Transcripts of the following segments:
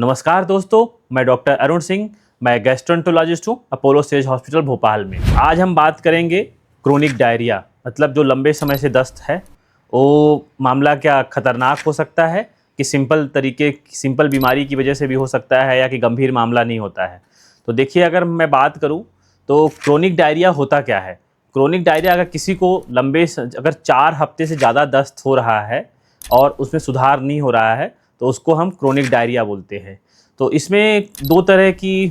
नमस्कार दोस्तों, मैं डॉक्टर अरुण सिंह। मैं गैस्ट्रोएंटरोलॉजिस्ट हूँ अपोलो स्टेज हॉस्पिटल भोपाल में। आज हम बात करेंगे क्रोनिक डायरिया, मतलब जो लंबे समय से दस्त है वो मामला क्या खतरनाक हो सकता है कि सिंपल बीमारी की वजह से भी हो सकता है या कि गंभीर मामला नहीं होता है। तो देखिए, अगर मैं बात करूँ तो क्रोनिक डायरिया होता क्या है। क्रोनिक डायरिया अगर किसी को अगर 4 हफ्ते से ज़्यादा दस्त हो रहा है और उसमें सुधार नहीं हो रहा है तो उसको हम क्रोनिक डायरिया बोलते हैं। तो इसमें 2 तरह की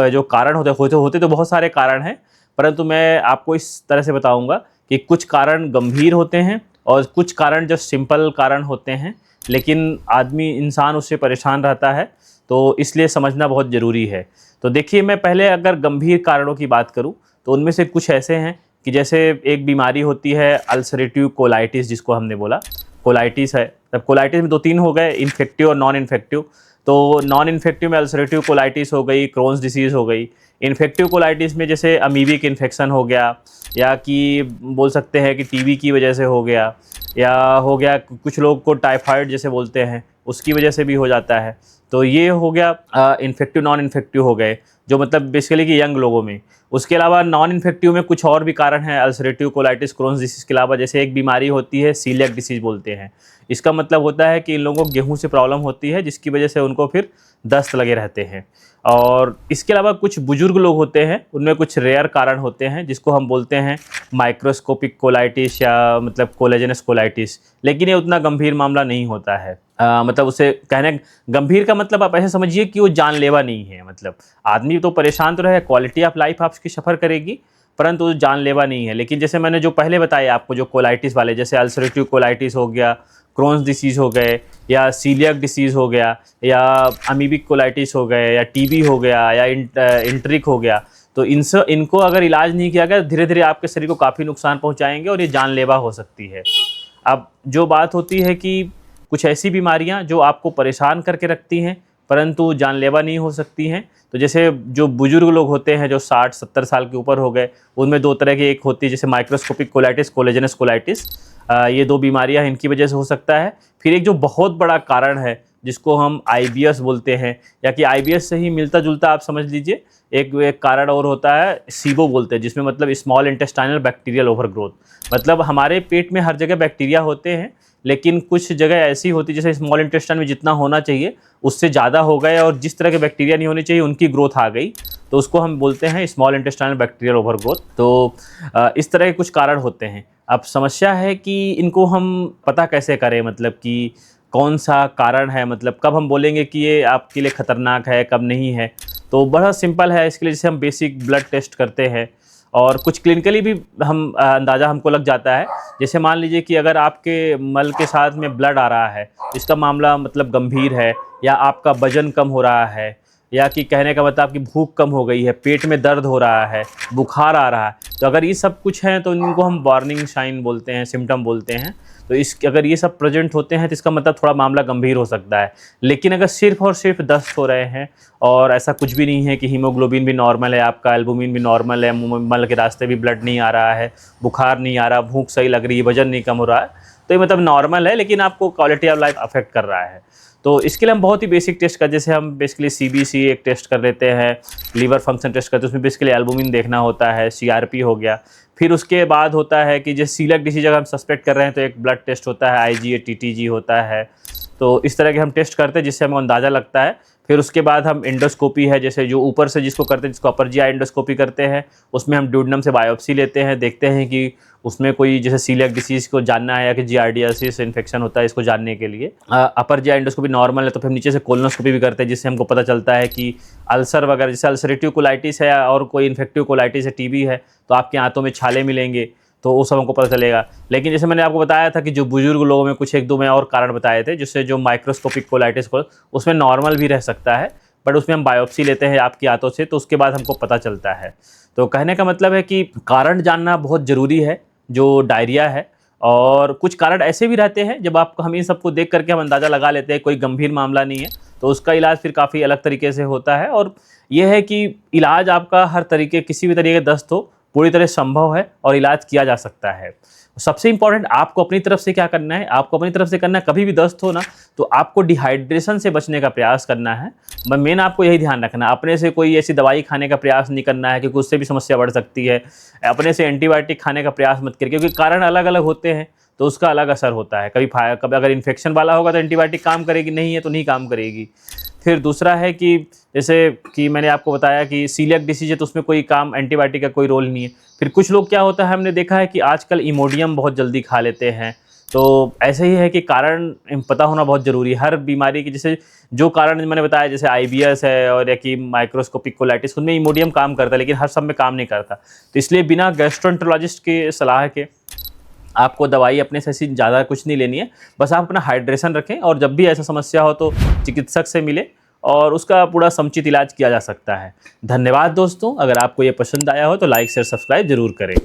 जो कारण होते तो बहुत सारे कारण हैं, परंतु मैं आपको इस तरह से बताऊंगा कि कुछ कारण गंभीर होते हैं और कुछ कारण जो सिंपल कारण होते हैं, लेकिन इंसान उससे परेशान रहता है, तो इसलिए समझना बहुत ज़रूरी है। तो देखिए, मैं पहले अगर गंभीर कारणों की बात करूँ तो उनमें से कुछ ऐसे हैं कि जैसे एक बीमारी होती है अल्सरेटिव कोलाइटिस, जिसको हमने बोला कोलाइटिस है। तब कोलाइटिस में 2-3 हो गए, इन्फेक्टिव और नॉन इन्फेक्टिव। तो नॉन इन्फेक्टिव में अल्सरेटिव कोलाइटिस हो गई, क्रोन्स डिसीज़ हो गई। इन्फेक्टिव कोलाइटिस में जैसे अमीबिक इन्फेक्शन हो गया, या कि बोल सकते हैं कि टीबी की वजह से हो गया, या हो गया कुछ लोग को टाइफाइड जैसे बोलते हैं उसकी वजह से भी हो जाता है। तो ये हो गया इन्फेक्टिव नॉन इन्फेक्टिव हो गए, जो मतलब बेसिकली कि यंग लोगों में। उसके अलावा नॉन इन्फेक्टिव में कुछ और भी कारण हैं अल्सरेटिव कोलाइटिस क्रोन्स डिसीज़ के अलावा। जैसे एक बीमारी होती है सीलिएक डिसीज़ बोलते हैं। इसका मतलब होता है कि इन लोगों को गेहूं से प्रॉब्लम होती है, जिसकी वजह से उनको फिर दस्त लगे रहते हैं। और इसके अलावा कुछ बुजुर्ग लोग होते हैं, उनमें कुछ रेयर कारण होते हैं जिसको हम बोलते हैं माइक्रोस्कोपिक कोलाइटिस या मतलब कोलेजनस कोलाइटिस, लेकिन ये उतना गंभीर मामला नहीं होता है। मतलब उसे कहने गंभीर का मतलब आप ऐसे समझिए कि वो जानलेवा नहीं है। मतलब आदमी तो परेशान तो रहे, क्वालिटी ऑफ लाइफ आपकी सफ़र करेगी, परंतु वो जानलेवा नहीं है। लेकिन जैसे मैंने जो पहले बताया आपको, जो कोलाइटिस वाले, जैसे अल्सरेटिव कोलाइटिस हो गया, क्रोन्स डिसीज़ हो गए, या सीलियक डिसीज़ हो गया, या अमीबिक कोलाइटिस हो गए, या टीबी हो गया, या इंटरिक हो गया, तो इनको अगर इलाज नहीं किया गया धीरे धीरे आपके शरीर को काफ़ी नुकसान पहुंचाएंगे और ये जानलेवा हो सकती है। अब जो बात होती है कि कुछ ऐसी बीमारियां जो आपको परेशान करके रखती हैं परंतु जानलेवा नहीं हो सकती हैं। तो जैसे जो बुजुर्ग लोग होते हैं जो 60-70 साल के ऊपर हो गए, उनमें 2 तरह की एक होती है, जैसे माइक्रोस्कोपिक कोलाइटिस, कोलेजनस कोलाइटिस। ये 2 बीमारियां इनकी वजह से हो सकता है। फिर एक जो बहुत बड़ा कारण है जिसको हम आईबीएस बोलते हैं, या कि आईबीएस से ही मिलता जुलता आप समझ लीजिए, एक कारण और होता है सीबो बोलते हैं, जिसमें मतलब स्मॉल इंटेस्टाइनल बैक्टीरियल ओवरग्रोथ। मतलब हमारे पेट में हर जगह बैक्टीरिया होते हैं, लेकिन कुछ जगह ऐसी होती है जैसे स्मॉल इंटेस्टाइन में जितना होना चाहिए उससे ज़्यादा हो गए, और जिस तरह के बैक्टीरिया नहीं होनी चाहिए उनकी ग्रोथ आ गई, तो उसको हम बोलते हैं स्मॉल इंटेस्टाइनल बैक्टीरियल ओवरग्रोथ। तो इस तरह के कुछ कारण होते हैं। अब समस्या है कि इनको हम पता कैसे करें, मतलब कि कौन सा कारण है, मतलब कब हम बोलेंगे कि ये आपके लिए ख़तरनाक है, कब नहीं है। तो बड़ा सिंपल है इसके लिए, जैसे हम बेसिक ब्लड टेस्ट करते हैं और कुछ क्लिनिकली भी हम अंदाज़ा हमको लग जाता है। जैसे मान लीजिए कि अगर आपके मल के साथ में ब्लड आ रहा है, इसका मामला मतलब गंभीर है, या आपका वजन कम हो रहा है, या कि कहने का मतलब आपकी भूख कम हो गई है, पेट में दर्द हो रहा है, बुखार आ रहा है, तो अगर ये सब कुछ है तो इनको हम वार्निंग साइन बोलते हैं, सिम्टम बोलते हैं। तो अगर ये सब प्रेजेंट होते हैं तो इसका मतलब थोड़ा मामला गंभीर हो सकता है। लेकिन अगर सिर्फ और सिर्फ दस्त हो रहे हैं और ऐसा कुछ भी नहीं है कि हीमोग्लोबिन भी नॉर्मल है, आपका एल्बुमिन भी नॉर्मल है, मल के रास्ते भी ब्लड नहीं आ रहा है, बुखार नहीं आ रहा, भूख सही लग रही है, वजन नहीं कम हो रहा है, तो ये मतलब नॉर्मल है, लेकिन आपको क्वालिटी ऑफ लाइफ अफेक्ट कर रहा है। तो इसके लिए हम बहुत ही बेसिक टेस्ट कर, जैसे हम बेसिकली सीबीसी एक टेस्ट कर लेते हैं, लीवर फंक्शन टेस्ट करते हैं, उसमें बेसिकली एल्बुमिन देखना होता है, सीआरपी हो गया। फिर उसके बाद होता है कि जैसे सीलियक डिसीज अगर हम सस्पेक्ट कर रहे हैं तो एक ब्लड टेस्ट होता है, आईजीए टीटीजी होता है। तो इस तरह के हम टेस्ट करते हैं जिससे हमें अंदाज़ा लगता है। फिर उसके बाद हम एंडोस्कोपी है, जैसे जो ऊपर से जिसको करते हैं, जिसको अपर जीआई एंडोस्कोपी करते हैं, उसमें हम ड्यूडेनम से बायोप्सी लेते हैं, देखते हैं कि उसमें कोई जैसे सीलियक डिसीज़ को जानना है या कि जियार्डियासिस इन्फेक्शन होता है, इसको जानने के लिए अपर जीआई एंडोस्कोपी नॉर्मल है, तो फिर हम नीचे से कोलोनोस्कोपी भी करते हैं, जिससे हमको पता चलता है कि अल्सर वगैरह, जैसे अल्सरेटिव कोलाइटिस है और कोई इन्फेक्टिव कोलाइटिस है, टीबी है, तो आपके आंतों में छाले मिलेंगे, तो वो सब हमको पता चलेगा। लेकिन जैसे मैंने आपको बताया था कि जो बुजुर्ग लोगों में कुछ 1-2 में और कारण बताए थे, जिससे जो माइक्रोस्कोपिक कोलाइटिस को उसमें नॉर्मल भी रह सकता है, बट उसमें हम बायोप्सी लेते हैं आपकी आंतों से, तो उसके बाद हमको पता चलता है। तो कहने का मतलब है कि कारण जानना बहुत ज़रूरी है जो डायरिया है। और कुछ कारण ऐसे भी रहते हैं जब आप हम इन सबको देख करके हम अंदाज़ा लगा लेते हैं कोई गंभीर मामला नहीं है, तो उसका इलाज फिर काफ़ी अलग तरीके से होता है। और यह है कि इलाज आपका हर तरीके, किसी भी तरीके का दस्त हो, पूरी तरह संभव है और इलाज किया जा सकता है। सबसे इंपॉर्टेंट आपको अपनी तरफ से क्या करना है, आपको अपनी तरफ से करना है, कभी भी दस्त हो ना तो आपको डिहाइड्रेशन से बचने का प्रयास करना है। मेन आपको यही ध्यान रखना है, अपने से कोई ऐसी दवाई खाने का प्रयास नहीं करना है क्योंकि उससे भी समस्या बढ़ सकती है। अपने से एंटीबायोटिक खाने का प्रयास मत करिए क्योंकि कारण अलग अलग होते हैं तो उसका अलग असर होता है। कभी अगर इन्फेक्शन वाला होगा तो एंटीबायोटिक काम करेगी, नहीं है तो नहीं काम करेगी। फिर दूसरा है कि जैसे कि मैंने आपको बताया कि सीलिएक डिसीज है तो उसमें कोई काम एंटीबायोटिक का कोई रोल नहीं है। फिर कुछ लोग क्या होता है, हमने देखा है कि आजकल इमोडियम बहुत जल्दी खा लेते हैं, तो ऐसे ही है कि कारण पता होना बहुत ज़रूरी है हर बीमारी की। जैसे जो कारण मैंने बताया जैसे IBS है और या कि माइक्रोस्कोपिक कोलाइटिस, उनमें इमोडियम काम करता है लेकिन हर सब में काम नहीं करता। तो इसलिए बिना गैस्ट्रोएंटरोलॉजिस्ट की सलाह के आपको दवाई अपने से ज़्यादा कुछ नहीं लेनी है। बस आप अपना हाइड्रेशन रखें और जब भी ऐसा समस्या हो तो चिकित्सक से मिले और उसका पूरा समुचित इलाज किया जा सकता है। धन्यवाद दोस्तों, अगर आपको ये पसंद आया हो तो लाइक शेयर सब्सक्राइब जरूर करें।